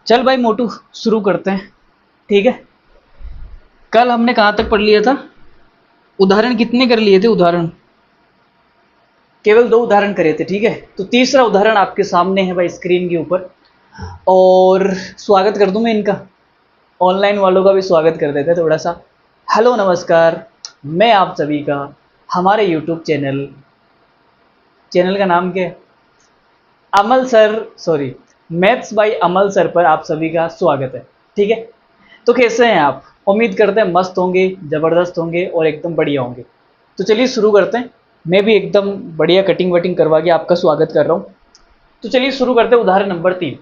चल भाई मोटू, शुरू करते हैं। ठीक है। कल हमने कहाँ तक पढ़ लिया था? उदाहरण कितने कर लिए थे? उदाहरण केवल 2 उदाहरण करे थे। ठीक है, तो तीसरा उदाहरण आपके सामने है भाई स्क्रीन के ऊपर। और स्वागत कर दूं मैं इनका, ऑनलाइन वालों का भी स्वागत कर देते हैं थोड़ा सा। हेलो नमस्कार, मैं आप सभी का हमारे यूट्यूब चैनल चैनल का नाम क्या है? Amal sir, sorry, maths by Amal sir पर आप सभी का स्वागत है। ठीक है। तो कैसे हैं आप? उम्मीद करते हैं मस्त होंगे, ज़बरदस्त होंगे और एकदम बढ़िया होंगे। तो चलिए शुरू करते हैं। मैं भी एकदम बढ़िया कटिंग वटिंग करवा के आपका स्वागत कर रहा हूँ। तो चलिए शुरू करते हैं। उदाहरण नंबर 3।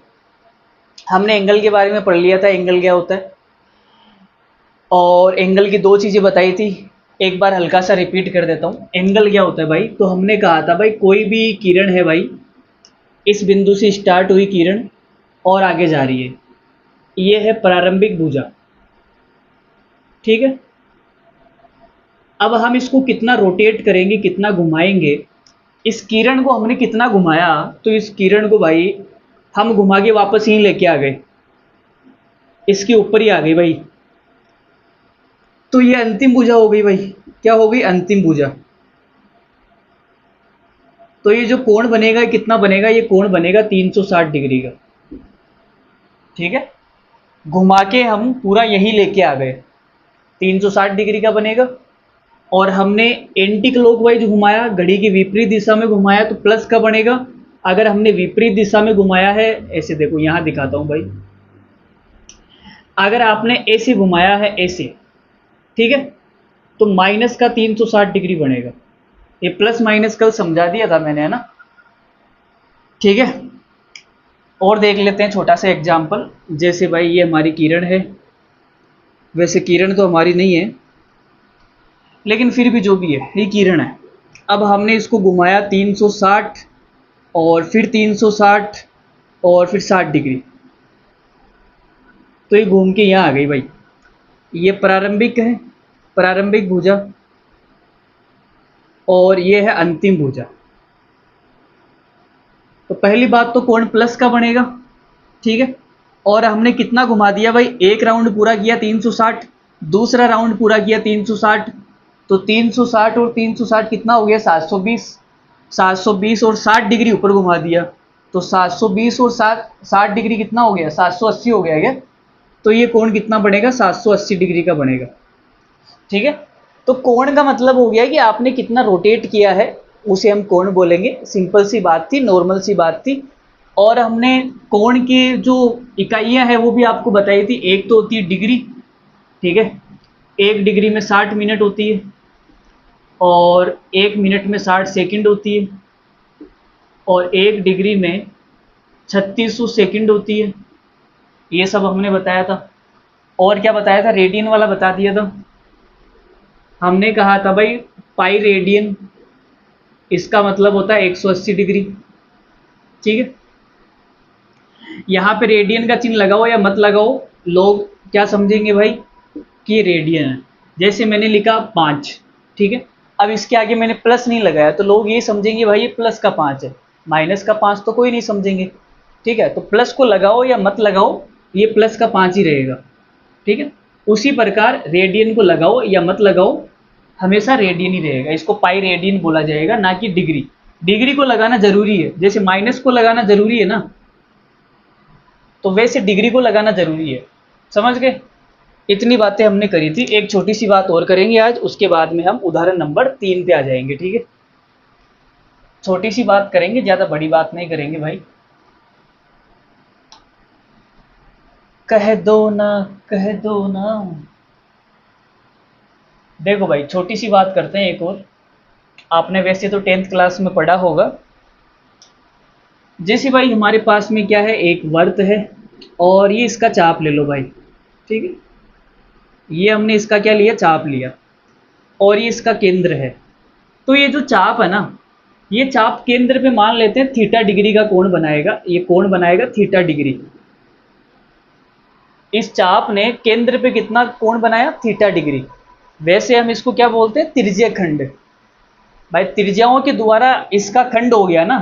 हमने एंगल के बारे में पढ़ लिया था, एंगल क्या होता है, और एंगल की 2 चीज़ें बताई थी। एक बार हल्का सा रिपीट कर देता हूँ। एंगल क्या होता है भाई? तो हमने कहा था भाई कोई भी किरण है भाई, इस बिंदु से स्टार्ट हुई किरण और आगे जा रही है, ये है प्रारंभिक भुजा। ठीक है। अब हम इसको कितना रोटेट करेंगे, कितना घुमाएंगे, इस किरण को हमने कितना घुमाया, तो इस किरण को भाई हम घुमा के वापस यहीं लेके आ गए, इसके ऊपर ही आ गई भाई। तो ये अंतिम भुजा हो गई भाई। क्या हो गई? अंतिम भुजा। तो ये जो कोण बनेगा कितना बनेगा? ये कोण बनेगा 360 डिग्री का। ठीक है। घुमा के हम पूरा यहीं लेके आ गए, 360 डिग्री का बनेगा। और हमने एंटी क्लॉकवाइज घुमाया, घड़ी की विपरीत दिशा में घुमाया, तो प्लस का बनेगा। अगर हमने विपरीत दिशा में घुमाया है, ऐसे देखो यहां दिखाता हूं भाई, अगर आपने ऐसे घुमाया है ऐसे, ठीक है, तो माइनस का 360 डिग्री बनेगा। ये प्लस माइनस कल समझा दिया था मैंने, है ना? ठीक है। और देख लेते हैं छोटा सा एग्जाम्पल। जैसे भाई ये हमारी किरण है, वैसे किरण तो हमारी नहीं है, लेकिन फिर भी जो भी है ये किरण है। अब हमने इसको घुमाया 360 और फिर 360 और फिर 60 डिग्री, तो ये घूम के यहाँ आ गई भाई। ये प्रारंभिक है, प्रारंभिक भुजा, और ये है अंतिम भुजा। तो पहली बात तो कोण प्लस का बनेगा। ठीक है। और हमने कितना घुमा दिया भाई? एक राउंड पूरा किया 360, दूसरा राउंड पूरा किया 360, तो 360 और 360 कितना हो गया? 720। 720 और 60 डिग्री ऊपर घुमा दिया, तो 720 और 60 डिग्री कितना हो गया? 780 हो गया क्या? तो ये कोण कितना बनेगा? 780 डिग्री का बनेगा। ठीक है। तो कोण का मतलब हो गया कि आपने कितना रोटेट किया है, उसे हम कोण बोलेंगे। सिंपल सी बात थी, नॉर्मल सी बात थी। और हमने कोण की जो इकाइयां हैं वो भी आपको बताई थी। एक तो होती है डिग्री, ठीक है, 1 डिग्री में 60 मिनट होती है, और 1 मिनट में 60 सेकंड होती है, और 1 डिग्री में 3600 सेकंड होती है। ये सब हमने बताया था। और क्या बताया था? रेडियन वाला बता दिया था। हमने कहा था भाई पाई रेडियन, इसका मतलब होता है 180 डिग्री। ठीक है। यहाँ पे रेडियन का चिन्ह लगाओ या मत लगाओ, लोग क्या समझेंगे भाई कि ये रेडियन है। जैसे मैंने लिखा 5, ठीक है, अब इसके आगे मैंने प्लस नहीं लगाया, तो लोग ये समझेंगे भाई ये प्लस का 5 है, माइनस का 5 तो कोई नहीं समझेंगे। ठीक है। तो प्लस को लगाओ या मत लगाओ, ये प्लस का 5 ही रहेगा। ठीक है। उसी प्रकार रेडियन को लगाओ या मत लगाओ, हमेशा रेडियन ही रहेगा। इसको पाई रेडियन बोला जाएगा, ना कि डिग्री। डिग्री को लगाना जरूरी है, जैसे माइनस को लगाना जरूरी है ना, तो वैसे डिग्री को लगाना जरूरी है। समझ गए? इतनी बातें हमने करी थी। एक छोटी सी बात और करेंगे आज, उसके बाद में हम उदाहरण नंबर 3 पे आ जाएंगे। ठीक है। छोटी सी बात करेंगे, ज्यादा बड़ी बात नहीं करेंगे भाई। कह दो ना, कह दो ना। देखो भाई छोटी सी बात करते हैं एक और। आपने वैसे तो 10th क्लास में पढ़ा होगा। जैसे भाई हमारे पास में क्या है, एक वर्त है, और ये इसका चाप ले लो भाई। ठीक है। ये हमने इसका क्या लिया? चाप लिया। और ये इसका केंद्र है। तो ये जो चाप है ना, ये चाप केंद्र पे मान लेते हैं थीटा डिग्री का कोण बनाएगा। ये कोण बनाएगा थीटा डिग्री। इस चाप ने केंद्र पे कितना कोण बनाया? Theta degree. वैसे हम इसको क्या बोलते हैं? त्रिज्य खंड। भाई त्रिज्याओं के द्वारा इसका खंड हो गया ना,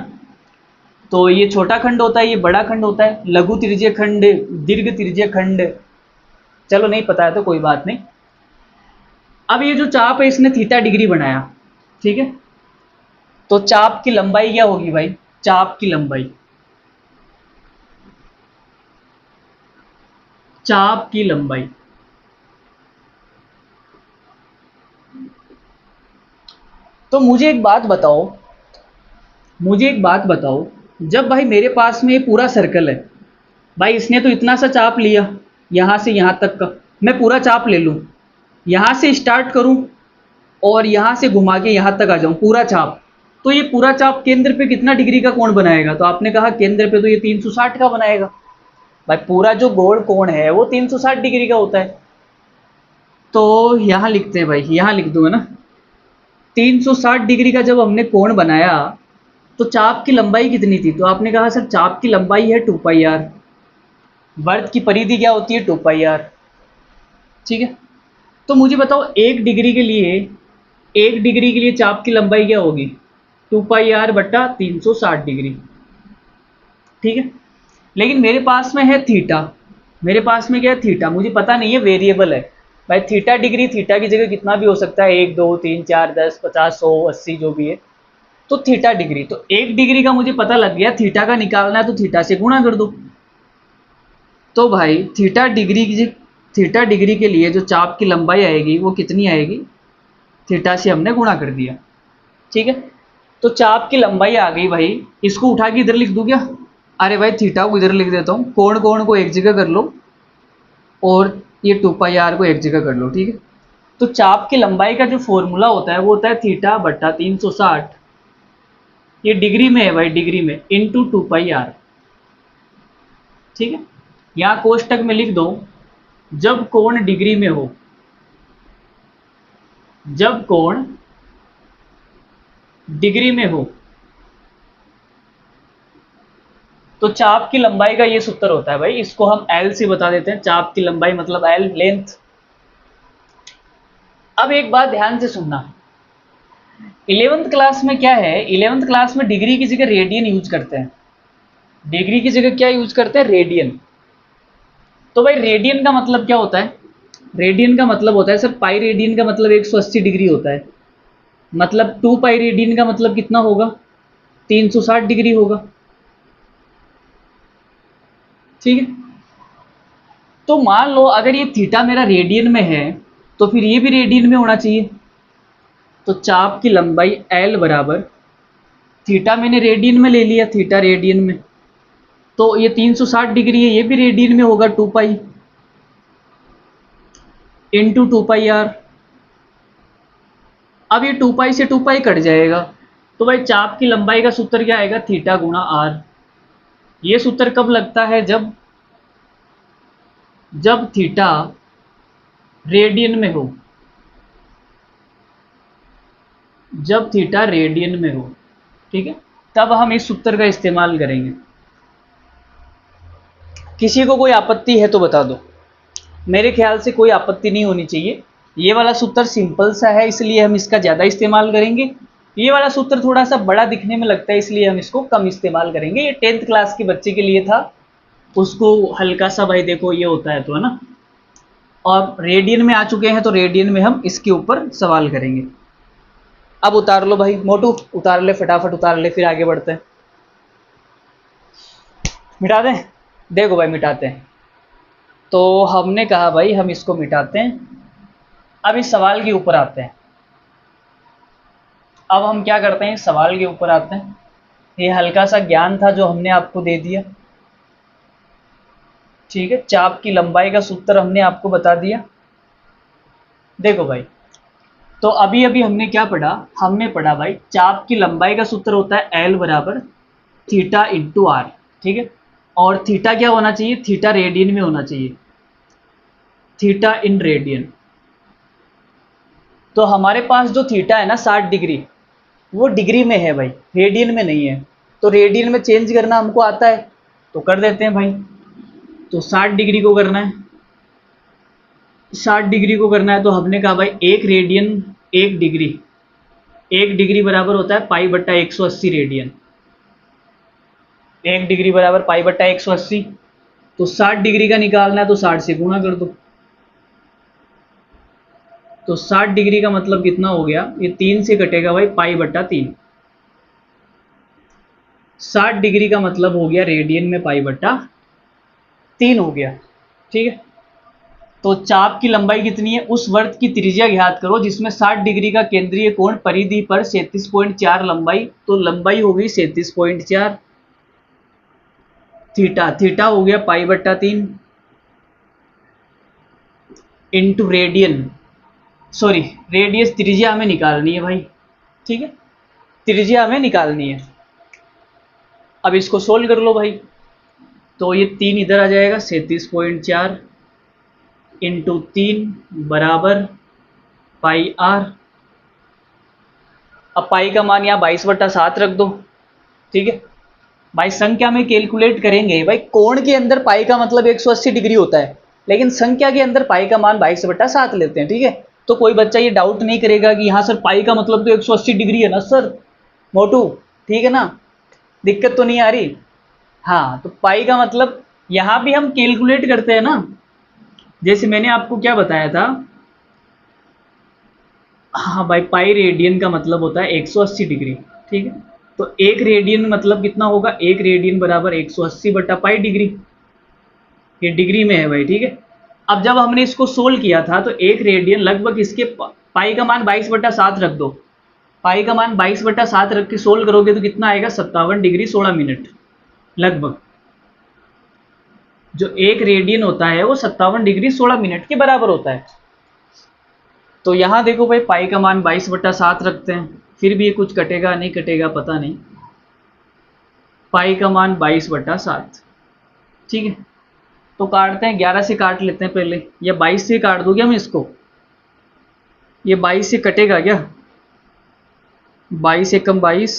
तो ये छोटा खंड होता है, ये बड़ा खंड होता है, लघु त्रिज्य खंड, दीर्घ त्रिज्य खंड। चलो नहीं पता है तो कोई बात नहीं। अब ये जो चाप है इसने थीटा डिग्री बनाया, ठीक है। तो चाप की लंबाई क्या होगी भाई, चाप की लंबाई, चाप की लंबाई। तो मुझे एक बात बताओ, मुझे एक बात बताओ, जब भाई मेरे पास में ये पूरा सर्कल है, भाई इसने तो इतना सा चाप लिया, यहां से यहां तक का, मैं पूरा चाप ले लूं, यहां से स्टार्ट करूं और यहां से घुमा के यहां तक आ जाऊं, पूरा चाप, तो ये पूरा चाप केंद्र पे कितना डिग्री का कोण बनाएगा? तो आपने कहा केंद्र पे तो ये 360 का बनाएगा। भाई पूरा जो गोल कोण है वो 360 डिग्री का होता है। तो यहां लिखते हैं भाई, यहां लिख दूंगा ना, 360 डिग्री का जब हमने कोण बनाया तो चाप की लंबाई कितनी थी? तो आपने कहा सर चाप की लंबाई है 2πr, वर्त की परिधि क्या होती है 2πr, ठीक है। तो मुझे बताओ एक डिग्री के लिए, एक डिग्री के लिए चाप की लंबाई क्या होगी? 2πr बट्टा 360 डिग्री, ठीक है। लेकिन मेरे पास में है थीटा, मेरे पास में क्या है थीटा, मुझे पता नहीं है, वेरिएबल है भाई। थीटा डिग्री, थीटा की जगह कितना भी हो सकता है, 1 2 3 4 10 50 100 80 जो भी है। तो थीटा डिग्री, तो एक डिग्री का मुझे पता लग गया, थीटा का निकालना है तो थीटा से गुणा कर दो। तो भाई थीटा डिग्री के लिए जो चाप की लंबाई आएगी वो कितनी आएगी? थीटा से हमने गुणा कर दिया, ठीक है। तो चाप की लंबाई आ गई भाई, इसको उठा के इधर लिख दूं क्या? अरे भाई थीटा को इधर लिख देता हूँ, कोण कोण को एक जगह कर लो और ये 2πr को एक जगह कर लो, ठीक है। तो चाप की लंबाई का जो फॉर्मूला होता है वो होता है थीटा बट्टा 360, ये डिग्री में है भाई, डिग्री में, इंटू 2πr, ठीक है। यहाँ कोष्टक में लिख दो, जब कोण डिग्री में हो, जब कोण डिग्री में हो तो चाप की लंबाई का ये सूत्र होता है भाई, इसको हम L से बता देते हैं, चाप की लंबाई मतलब L, लेंथ। अब एक बात ध्यान से सुनना, 11th क्लास में क्या है, 11th क्लास में डिग्री की जगह रेडियन यूज करते हैं, डिग्री की जगह क्या यूज करते हैं? रेडियन। तो भाई रेडियन का मतलब क्या होता है? रेडियन का मतलब होता है सर, पाई रेडियन का मतलब 180 डिग्री होता है, मतलब 2 पाई रेडियन का मतलब कितना होगा? 360 डिग्री होगा, ठीक है। तो मान लो अगर ये थीटा मेरा रेडियन में है तो फिर ये भी रेडियन में होना चाहिए। तो चाप की लंबाई L बराबर, थीटा मैंने रेडियन में ले लिया, थीटा रेडियन में, तो ये 360 डिग्री है, ये भी रेडियन में होगा, 2 पाई इंटू 2πr। अब ये 2 पाई से 2 पाई कट जाएगा, तो भाई चाप की लंबाई का सूत्र क्या आएगा? थीटा गुणा r। ये सूत्र कब लगता है? जब थीटा रेडियन में हो, जब थीटा रेडियन में हो, ठीक है, तब हम इस सूत्र का इस्तेमाल करेंगे। किसी को कोई आपत्ति है तो बता दो, मेरे ख्याल से कोई आपत्ति नहीं होनी चाहिए। ये वाला सूत्र सिंपल सा है इसलिए हम इसका ज़्यादा इस्तेमाल करेंगे, ये वाला सूत्र थोड़ा सा बड़ा दिखने में लगता है इसलिए हम इसको कम इस्तेमाल करेंगे। ये 10th क्लास के बच्चे के लिए था, उसको हल्का सा भाई देखो ये होता है तो, है ना। और रेडियन में आ चुके हैं तो रेडियन में हम इसके ऊपर सवाल करेंगे। अब उतार लो भाई, मोटू उतार ले, फटाफट उतार ले, फिर आगे बढ़ते हैं। मिटा दें? देखो भाई मिटाते हैं। तो हमने कहा भाई हम इसको मिटाते हैं। अब इस सवाल के ऊपर आते हैं, अब हम क्या करते हैं, इस सवाल के ऊपर आते हैं। ये हल्का सा ज्ञान था जो हमने आपको दे दिया, ठीक है। चाप की लंबाई का सूत्र हमने आपको बता दिया। देखो भाई, तो अभी अभी हमने क्या पढ़ा? हमने पढ़ा भाई चाप की लंबाई का सूत्र होता है L बराबर थीटा इंटू r, ठीक है। और थीटा क्या होना चाहिए? थीटा रेडियन में होना चाहिए, थीटा इन रेडियन। तो हमारे पास जो थीटा है ना 60 डिग्री, वो डिग्री में है भाई, रेडियन में नहीं है। तो रेडियन में चेंज करना हमको आता है तो कर देते हैं भाई। तो 60 डिग्री को करना है, 60 डिग्री को करना है तो हमने कहा भाई एक रेडियन, एक डिग्री, एक डिग्री बराबर होता है पाई बट्टा 180 रेडियन, 1 डिग्री बराबर पाई बट्टा 180। तो 60 डिग्री का निकालना है तो 60 से गुणा कर दो। तो 60 डिग्री का मतलब कितना हो गया, ये 3 से कटेगा भाई पाई बट्टा 3। 60 डिग्री का मतलब हो गया रेडियन में पाई बट्टा 3 हो गया। ठीक है, तो चाप की लंबाई कितनी है, उस वर्त की त्रिज्या ज्ञात करो जिसमें 60 डिग्री का केंद्रीय कोण परिधि पर 37.4 लंबाई, तो लंबाई हो गई 37.4, थीटा थीटा हो गया पाई बट्टा 3 इंटू रेडियन, सॉरी रेडियस, त्रिज्या हमें निकालनी है भाई। ठीक है, त्रिज्या हमें निकालनी है। अब इसको सोल्व कर लो भाई। तो ये 3 इधर आ जाएगा, 37.4 इंटू 3 बराबर पाई आर। अब पाई का मान यहाँ 22/7 रख दो। ठीक है भाई, संख्या में कैलकुलेट करेंगे भाई, कोण के अंदर पाई का मतलब 180 डिग्री होता है, लेकिन संख्या के अंदर पाई का मान 22/7 लेते हैं। ठीक है, तो कोई बच्चा ये डाउट नहीं करेगा कि यहाँ सर पाई का मतलब तो 180 डिग्री है ना सर मोटू, ठीक है ना, दिक्कत तो नहीं आ रही। हाँ, तो पाई का मतलब यहाँ भी हम कैलकुलेट करते हैं ना, जैसे मैंने आपको क्या बताया था। हाँ भाई, पाई रेडियन का मतलब होता है 180 डिग्री। ठीक है, तो 1 रेडियन मतलब कितना होगा, 1 रेडियन बराबर 180/पाई डिग्री, ये डिग्री में है भाई। ठीक है, अब जब हमने इसको सोल्व किया था तो 1 रेडियन लगभग इसके पाई का मान 22/7 रख दो। पाई का मान 22/7 रख के सोल्व करोगे तो कितना आएगा, 57 डिग्री 16 मिनट लगभग। जो 1 रेडियन होता है वो 57 डिग्री 16 मिनट के बराबर होता है। तो यहाँ देखो भाई, पाई का मान 22/7 रखते हैं, फिर भी ये कुछ कटेगा नहीं कटेगा पता नहीं। पाई का मान 22/7। ठीक है, तो काटते हैं, 11 से काट लेते हैं पहले, या 22 से काट दो क्या मैं इसको, ये 22 से कटेगा क्या, 22 एकम 22,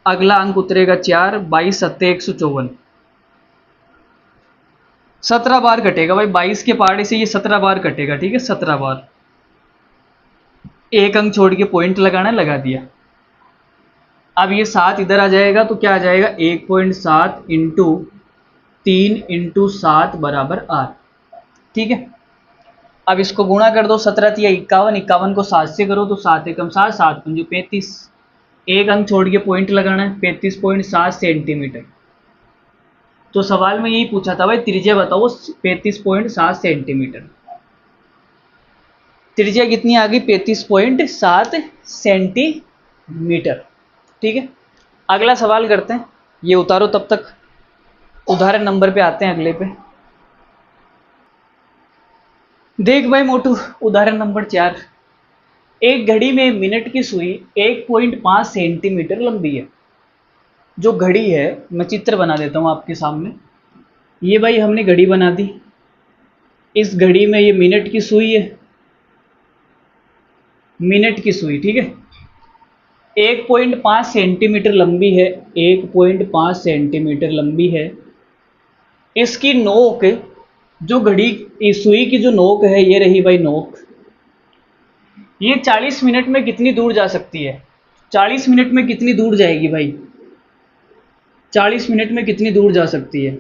अगला अंक उतरेगा 4, 22 × 7 = 154, 17 बार कटेगा भाई, 22 के पहाड़े से ये 17 बार कटेगा। ठीक है, 17 बार, एक अंक छोड़ के पॉइंट लगाना है, लगा दिया। अब ये 7 इधर आ जाएगा तो क्या आ जाएगा, 1.7 इंटू 3 इंटू 7 बराबर 8। ठीक है, अब इसको गुणा कर दो, 17 × 51, 51 को 7 से करो तो 7 एकम 7, 7 पंजे 35, एक अंक छोड़ के पॉइंट लगाना है, 35.7 सेंटीमीटर। तो सवाल में यही पूछा था भाई, त्रिज्या बताओ 35.7 सेंटीमीटर। त्रिज्या कितनी आ गई, 35.7 सेंटीमीटर। ठीक है, अगला सवाल करते हैं, ये उतारो तब तक, उदाहरण नंबर पे आते हैं अगले पे। देख भाई मोटू, उदाहरण नंबर 4, एक घड़ी में मिनट की सुई 1.5 सेंटीमीटर लंबी है। जो घड़ी है, मैं चित्र बना देता हूँ आपके सामने। ये भाई हमने घड़ी बना दी, इस घड़ी में ये मिनट की सुई है, मिनट की सुई। ठीक है, 1.5 सेंटीमीटर लंबी है, 1.5 सेंटीमीटर लंबी है। इसकी नोक, जो घड़ी इस सुई की जो नोक है, ये रही भाई नोक, ये 40 मिनट में कितनी दूर जा सकती है, 40 मिनट में कितनी दूर जाएगी भाई, 40 मिनट में कितनी दूर जा सकती है।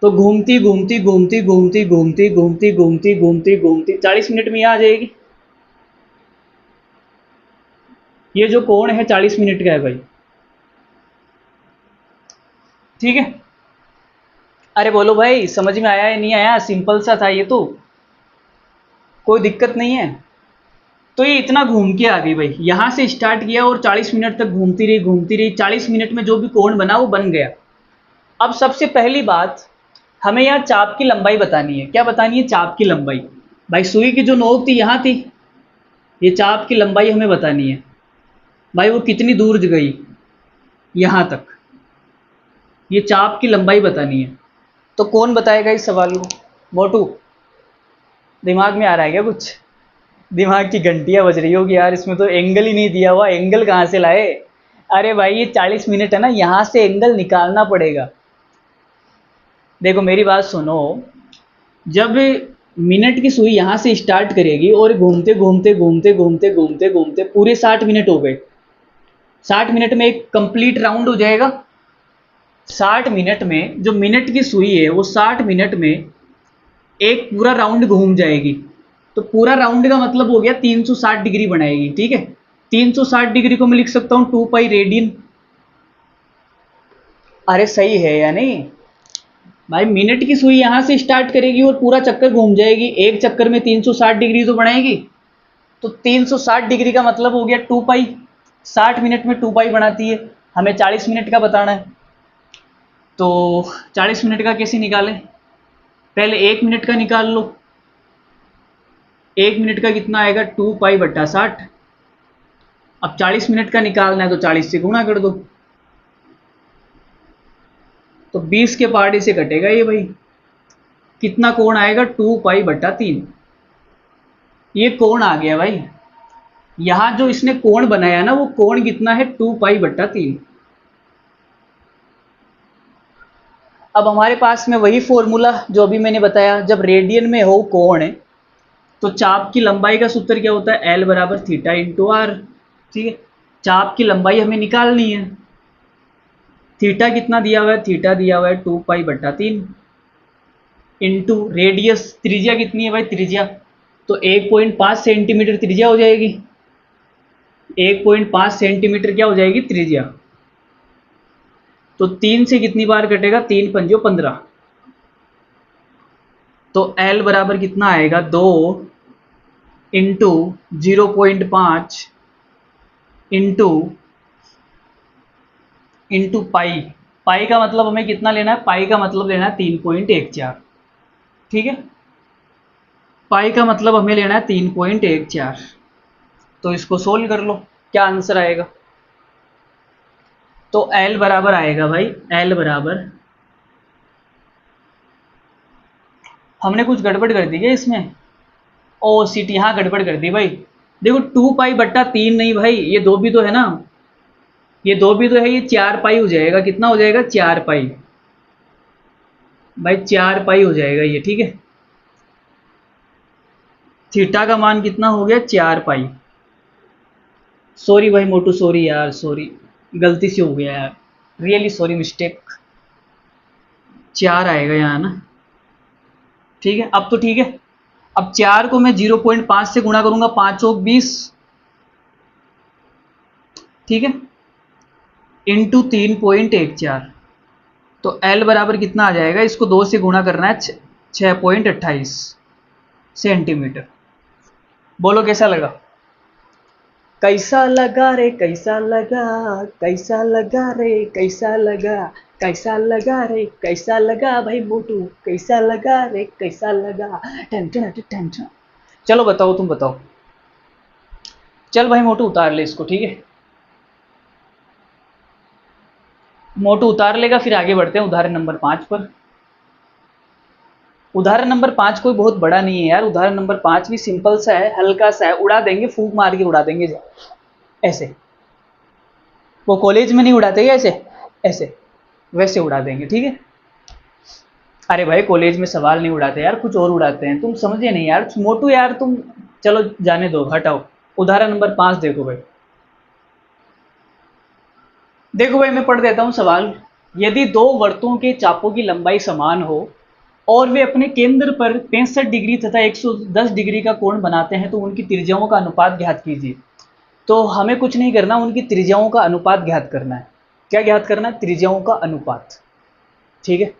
तो घूमती घूमती घूमती घूमती घूमती घूमती घूमती घूमती घूमती 40 मिनट में यहाँ आ जाएगी। ये जो कोण है 40 मिनट का है भाई। ठीक है, अरे बोलो भाई, समझ में आया या नहीं आया, सिंपल सा था ये तो, कोई दिक्कत नहीं है। तो ये इतना घूम के आ गई भाई, यहां से स्टार्ट किया और 40 मिनट तक घूमती रही घूमती रही, 40 मिनट में जो भी कोण बना वो बन गया। अब सबसे पहली बात, हमें यहाँ चाप की लंबाई बतानी है। क्या बतानी है, चाप की लंबाई। भाई सुई की जो नोक थी यहाँ थी, ये चाप की लंबाई हमें बतानी है भाई, वो कितनी दूर गई यहाँ तक, ये चाप की लंबाई बतानी है। तो कौन बताएगा इस सवाल को, मोटू दिमाग में आ रहा है क्या कुछ, दिमाग की घंटियां बज रही होगी यार, इसमें तो एंगल ही नहीं दिया हुआ, एंगल कहाँ से लाए। अरे भाई ये 40 मिनट है ना, यहाँ से एंगल निकालना पड़ेगा। देखो मेरी बात सुनो, जब मिनट की सुई यहाँ से स्टार्ट करेगी और घूमते घूमते घूमते घूमते घूमते घूमते पूरे 60 मिनट हो गए, 60 मिनट में एक कंप्लीट राउंड हो जाएगा। 60 मिनट में जो मिनट की सुई है वो 60 मिनट में एक पूरा राउंड घूम जाएगी। तो पूरा राउंड का मतलब हो गया 360 डिग्री बनाएगी। ठीक है, 360 डिग्री को मैं लिख सकता हूँ 2 पाई रेडियन। अरे सही है या नहीं भाई? मिनट की सुई यहां से स्टार्ट करेगी और पूरा चक्कर घूम जाएगी, एक चक्कर में 360 डिग्री तो बनाएगी। तो 360 डिग्री का मतलब हो गया 2 पाई। 60 मिनट में 2 पाई बनाती है। हमें 40 मिनट का बताना है, तो 40 मिनट का कैसे निकालें? पहले 1 मिनट का निकाल लो। 1 मिनट का कितना आएगा? 2 पाई बट्टा 60। अब 40 मिनट का निकालना है तो 40 से गुणा कर दो, तो 20 के पार्ट से कटेगा ये भाई। कितना कोण आएगा? 2 पाई बट्टा 3। ये कोण आ गया भाई। यहां जो इसने कोण बनाया ना वो कोण कितना है? 2 पाई बट्टा 3। अब हमारे पास में वही फॉर्मूला जो अभी मैंने बताया, जब रेडियन में हो कोण है तो चाप की लंबाई का सूत्र क्या होता है? एल बराबर थीटा इंटू आर। ठीक है, चाप की लंबाई हमें निकालनी है। थीटा कितना दिया हुआ है? थीटा दिया हुआ है 2 पाई बट्टा 3 इंटू रेडियस, त्रिज्या कितनी है भाई? त्रिज्या तो 1.5 सेंटीमीटर त्रिज्या हो जाएगी। 1.5 सेंटीमीटर क्या हो जाएगी? त्रिज्या। तो 3 से कितनी बार कटेगा? 3 पंजो 15। तो L बराबर कितना आएगा? 2 इंटू 0.5 इंटू इंटू पाई। पाई का मतलब हमें कितना लेना है? पाई का मतलब लेना है 3.14। ठीक है, पाई का मतलब हमें लेना है 3.14। तो इसको सोल्व कर लो, क्या आंसर आएगा? तो L बराबर आएगा भाई, L बराबर, हमने कुछ गड़बड़ कर दी क्या इसमें? ओ सीट, यहाँ गड़बड़ कर दी भाई। देखो 2 पाई बट्टा 3 नहीं भाई, ये 2 भी तो है ना, ये 2 भी तो है, ये 4 पाई हो जाएगा। कितना हो जाएगा? 4 पाई भाई, 4 पाई हो जाएगा ये। ठीक है, थीटा का मान कितना हो गया? 4 पाई। सॉरी भाई मोटू, सॉरी यार, सॉरी, गलती से हो गया यार, रियली सॉरी, मिस्टेक। 4 आएगा यहाँ ना। ठीक है, अब तो ठीक है। अब 4 को मैं 0.5 से गुणा करूंगा, 5 चौक 20। ठीक है, इंटू 3.14। तो L बराबर कितना आ जाएगा? इसको 2 से गुणा करना है, 6.28 सेंटीमीटर। बोलो कैसा लगा? कैसा लगा रे, कैसा लगा, कैसा लगा रे, कैसा लगा, कैसा लगा रे, कैसा लगा भाई मोटू, कैसा लगा रे, कैसा लगा। Tension tension. चलो बताओ, तुम बताओ। चल भाई मोटू उतार ले इसको। ठीक है, मोटू उतार लेगा, फिर आगे बढ़ते हैं उदाहरण नंबर 5 पर। उदाहरण नंबर 5 कोई बहुत बड़ा नहीं है यार, उदाहरण नंबर 5 भी सिंपल सा है, हल्का सा है, उड़ा देंगे, फूंक मार के उड़ा देंगे ऐसे। वो कॉलेज में नहीं उड़ाते क्या ऐसे ऐसे, वैसे उड़ा देंगे। ठीक है, अरे भाई कॉलेज में सवाल नहीं उड़ाते यार, कुछ और उड़ाते हैं, तुम समझे नहीं यार मोटू यार तुम। चलो जाने दो, हटाओ। उदाहरण नंबर 5 देखो भाई। देखो भाई मैं पढ़ देता हूँ सवाल। यदि दो वर्तों के चापों की लंबाई समान हो और वे अपने केंद्र पर 65 डिग्री तथा 110 डिग्री का कोण बनाते हैं तो उनकी त्रिज्याओं का अनुपात ज्ञात कीजिए। तो हमें कुछ नहीं करना, उनकी त्रिज्याओं का अनुपात ज्ञात करना है। क्या ज्ञात करना है? त्रिज्याओं का अनुपात। ठीक है,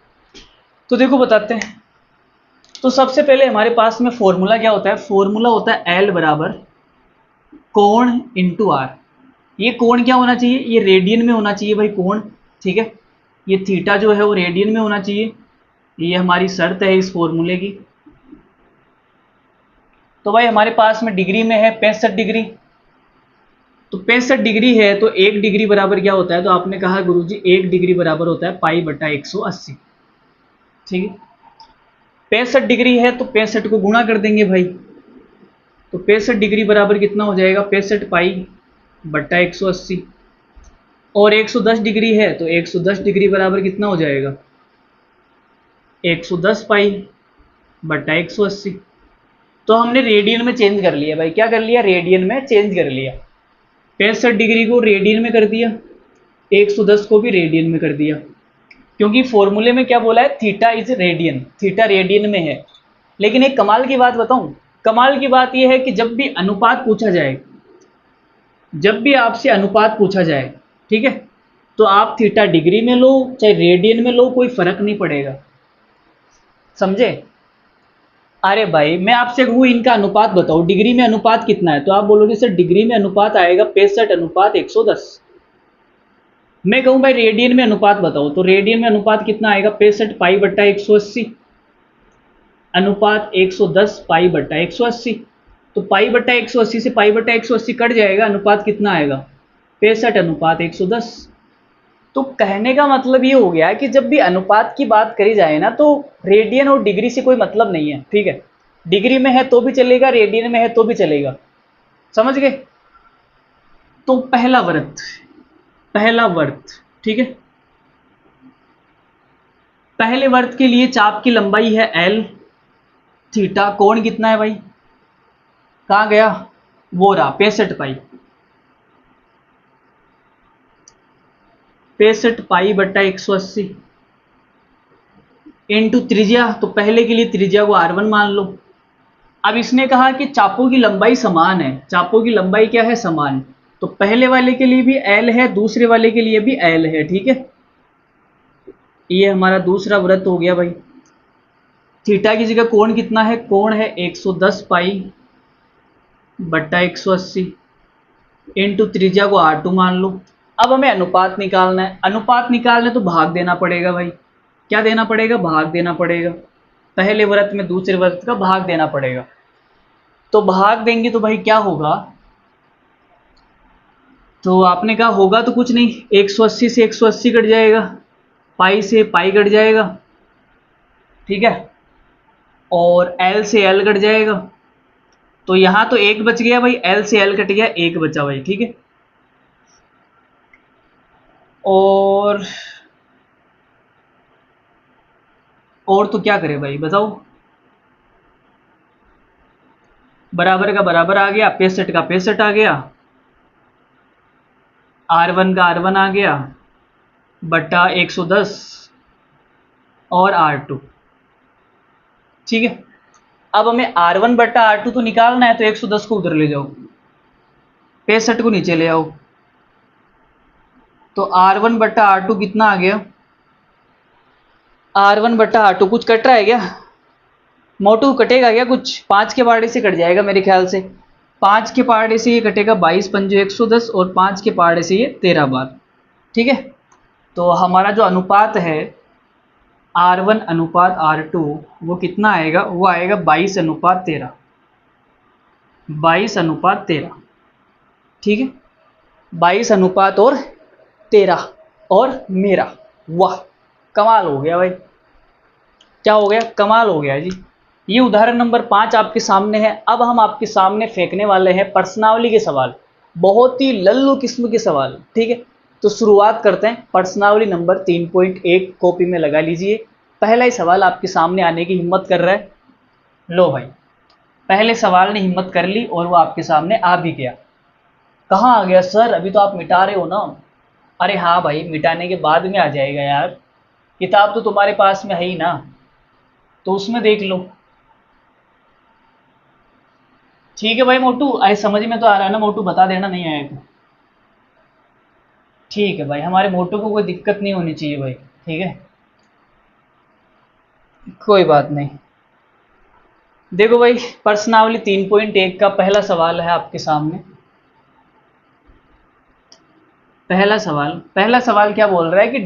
तो देखो बताते हैं। तो सबसे पहले हमारे पास में फॉर्मूला क्या होता है? फॉर्मूला होता है L बराबर कोण इंटू आर। ये कोण क्या होना चाहिए? ये रेडियन में होना चाहिए भाई कोण। ठीक है, ये थीटा जो है वो रेडियन में होना चाहिए, ये हमारी शर्त है इस फॉर्मूले की। तो भाई हमारे पास में डिग्री में है 65 डिग्री, तो 65 डिग्री है तो 1 डिग्री बराबर क्या होता है? तो आपने कहा गुरुजी 1 डिग्री बराबर होता है पाई बटा 180। ठीक है, 65 डिग्री है तो 65 को गुणा कर देंगे भाई। तो 65 डिग्री बराबर कितना हो जाएगा? 65 पाई बट्टा 180। और 110 डिग्री है तो 110 डिग्री बराबर कितना हो जाएगा? 110 पाई बट्टा 180। तो हमने रेडियन में चेंज कर लिया भाई। क्या कर लिया? रेडियन में चेंज कर लिया। 65 डिग्री को रेडियन में कर दिया, 110 को भी रेडियन में कर दिया, क्योंकि फॉर्मूले में क्या बोला है, theta is radian, theta radian में है। लेकिन एक कमाल की बात बताऊं, कमाल की बात यह है कि जब भी अनुपात पूछा जाए, जब भी आपसे अनुपात पूछा जाए, ठीक है, तो आप थीटा डिग्री में लो चाहे रेडियन में लो, कोई फर्क नहीं पड़ेगा, समझे। अरे भाई मैं आपसे कहूँ इनका अनुपात बताओ, डिग्री में अनुपात कितना है, तो आप बोलोगे सर डिग्री में अनुपात आएगा 65:110। मैं कहूँ भाई रेडियन में अनुपात बताओ, तो रेडियन में अनुपात कितना आएगा, 65 पाई/180 अनुपात 110 पाई/180। तो पाई/180 से पाई/180 कट जाएगा, अनुपात कितना आएगा, 65:110। तो कहने का मतलब ये हो गया कि जब भी अनुपात की बात करी जाए ना, तो रेडियन और डिग्री से कोई मतलब नहीं है, ठीक है। डिग्री में है तो भी चलेगा, रेडियन में है तो भी चलेगा, समझ गए। तो पहला व्रत, पहला व्रत, ठीक है, पहले वर्त के लिए चाप की लंबाई है L, थीटा कोण कितना है भाई, कहाँ गया, वो रहा 65 पाई, 65 पाई/180 इंटू त्रिज्या, तो पहले के लिए त्रिज्या को R1 मान लो। अब इसने कहा कि चापों की लंबाई समान है, चापों की लंबाई क्या है, समान, तो पहले वाले के लिए भी L है, दूसरे वाले के लिए भी L है, ठीक है। ये हमारा दूसरा व्रत हो गया भाई। थीटा की जगह कोण कितना है, कोण है 110 पाई/180 इंटू त्रिज्या को R2 मान लो। अब हमें अनुपात निकालना है, अनुपात निकालना है तो भाग देना पड़ेगा भाई, क्या देना पड़ेगा, भाग देना पड़ेगा, पहले व्रत में दूसरे व्रत का भाग देना पड़ेगा। तो भाग देंगे तो भाई क्या होगा, तो आपने कहा होगा तो कुछ नहीं, 180 से 180 कट जाएगा, पाई से पाई कट जाएगा, ठीक है, और L से L कट जाएगा, तो यहाँ तो एक बच गया भाई, L से L कट गया, एक बचा भाई, ठीक है। और तो क्या करें भाई बताओ, बराबर का बराबर आ गया, 65 का 65 आ गया, R1 का R1 आ गया बटा 110 और R2, ठीक है। अब हमें R1/R2 तो निकालना है, तो 110 को उधर ले जाओ, 65 को नीचे ले आओ, तो R1/R2 कितना आ गया, R1/R2 कुछ कट रहा है क्या, मोटू कटेगा क्या कुछ, 5 के पहाड़े से कट जाएगा मेरे ख्याल से, 5 के पहाड़े से ये कटेगा 22×5 = 110 और 5 के पहाड़े से ये 13 बार, ठीक है। तो हमारा जो अनुपात है R1/R2 वो कितना आएगा, वो आएगा 22:13, 22:13, ठीक है, 22:13 और मेरा, वाह कमाल हो गया भाई, क्या हो गया, कमाल हो गया जी। ये उदाहरण नंबर 5 आपके सामने है। अब हम आपके सामने फेंकने वाले हैं प्रश्नावली के सवाल, बहुत ही लल्लू किस्म के सवाल, ठीक है। तो शुरुआत करते हैं, प्रश्नावली नंबर 3.1 कॉपी में लगा लीजिए। पहला ही सवाल आपके सामने आने की हिम्मत कर रहा है, लो भाई, पहले सवाल ने हिम्मत कर ली और वो आपके सामने आ भी गया। कहाँ आ गया सर, अभी तो आप मिटा रहे हो ना, अरे हाँ भाई मिटाने के बाद में आ जाएगा यार, किताब तो तुम्हारे पास में है ही ना, तो उसमें देख लो, ठीक है भाई। मोटू ऐसे समझ में तो आ रहा है ना, मोटू बता देना नहीं आया तो, ठीक है भाई, हमारे मोटू को कोई दिक्कत नहीं होनी चाहिए भाई, ठीक है, कोई बात नहीं। देखो भाई प्रश्नावली 3.1 का पहला सवाल है आपके सामने। पहला सवाल क्या बोल रहा है कि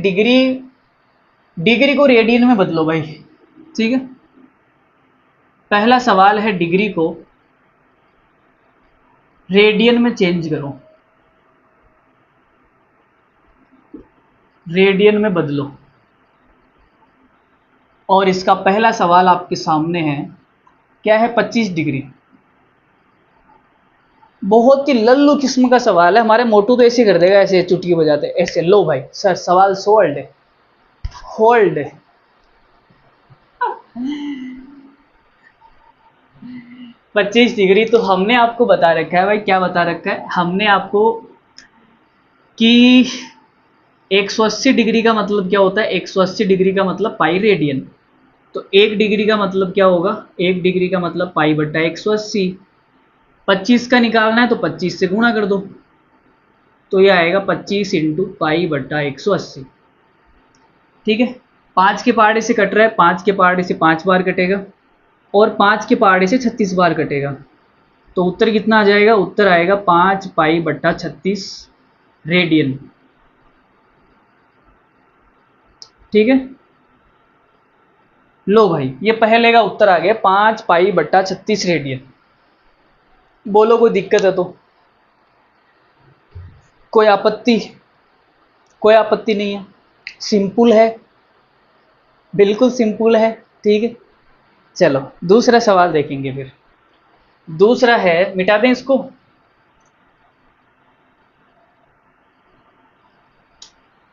डिग्री को रेडियन में बदलो भाई, ठीक है। पहला सवाल है डिग्री को रेडियन में चेंज करो, रेडियन में बदलो। और इसका पहला सवाल आपके सामने है, क्या है, 25 डिग्री। बहुत ही लल्लू किस्म का सवाल है, हमारे मोटू तो ऐसे कर देगा, ऐसे चुटकी बजाते ऐसे, लो भाई सर सवाल सोल्ड है, होल्ड है। 25 डिग्री तो हमने आपको बता रखा है भाई, क्या बता रखा है हमने आपको, कि 180 डिग्री का मतलब क्या होता है, 180 डिग्री का मतलब पाई रेडियन। तो 1 डिग्री का मतलब क्या होगा, 1 डिग्री का मतलब पाई बट्टा 180। 25 का निकालना है तो 25 से गुणा कर दो, तो ये आएगा 25 इंटू पाई बट्टा 180। ठीक है, 5 के पहाड़े से कट रहा है, 5 के पहाड़े से 5 बार कटेगा और 5 के पहाड़े से 36 बार कटेगा। तो उत्तर कितना आ जाएगा, उत्तर आएगा 5 पाई बट्टा 36 रेडियन। ठीक है, लो भाई ये पहले का उत्तर आ गया 5 पाई बट्टा 36 रेडियन। बोलो कोई दिक्कत है तो, कोई आपत्ति, कोई आपत्ति नहीं है, सिंपल है, बिल्कुल सिंपल है। ठीक है, चलो दूसरा सवाल देखेंगे फिर। दूसरा है, मिटा दें इसको,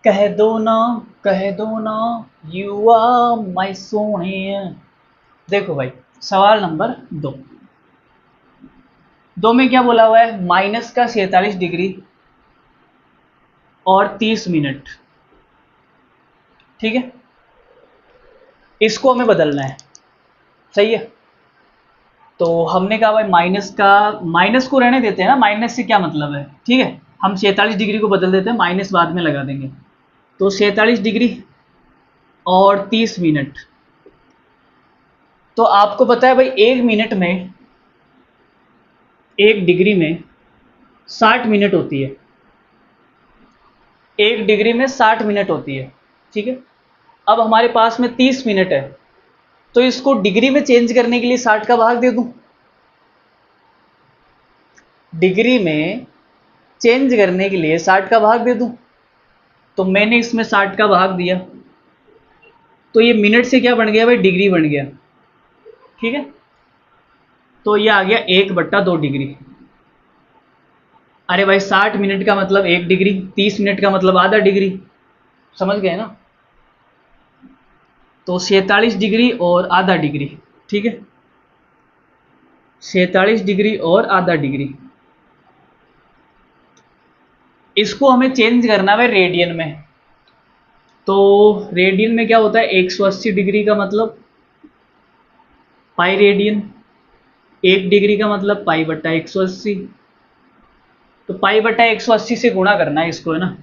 कह दो ना, कह दो ना यू आर माय सोनिया। देखो भाई, सवाल नंबर 2। 2 में क्या बोला हुआ है, माइनस का 47 डिग्री और 30 मिनट। ठीक है, इसको हमें बदलना है, सही है। तो हमने कहा भाई माइनस का, माइनस को रहने देते हैं ना, माइनस से क्या मतलब है। ठीक है, हम 46 डिग्री को बदल देते हैं, माइनस बाद में लगा देंगे। तो 47 डिग्री और 30 मिनट। तो आपको पता है भाई, 1 मिनट में, 1 डिग्री में 60 मिनट होती है, 1 डिग्री में 60 मिनट होती है। ठीक है, अब हमारे पास में 30 मिनट है, तो इसको डिग्री में चेंज करने के लिए 60 का भाग दे दूं। डिग्री में चेंज करने के लिए 60 का भाग दे दूं, तो मैंने इसमें 60 का भाग दिया, तो ये मिनट से क्या बन गया भाई, डिग्री बन गया। ठीक है, तो ये आ गया 1/2 डिग्री। अरे भाई 60 मिनट का मतलब 1 डिग्री, 30 मिनट का मतलब आधा डिग्री, समझ गए ना। तो 47 डिग्री और आधा डिग्री। ठीक है, 47 डिग्री और आधा डिग्री, इसको हमें चेंज करना है रेडियन में। तो रेडियन में क्या होता है, 180 डिग्री का मतलब पाई रेडियन, 1 डिग्री का मतलब पाई बट्टा 180। तो पाई बट्टा 180 से गुणा करना है इसको, है ना।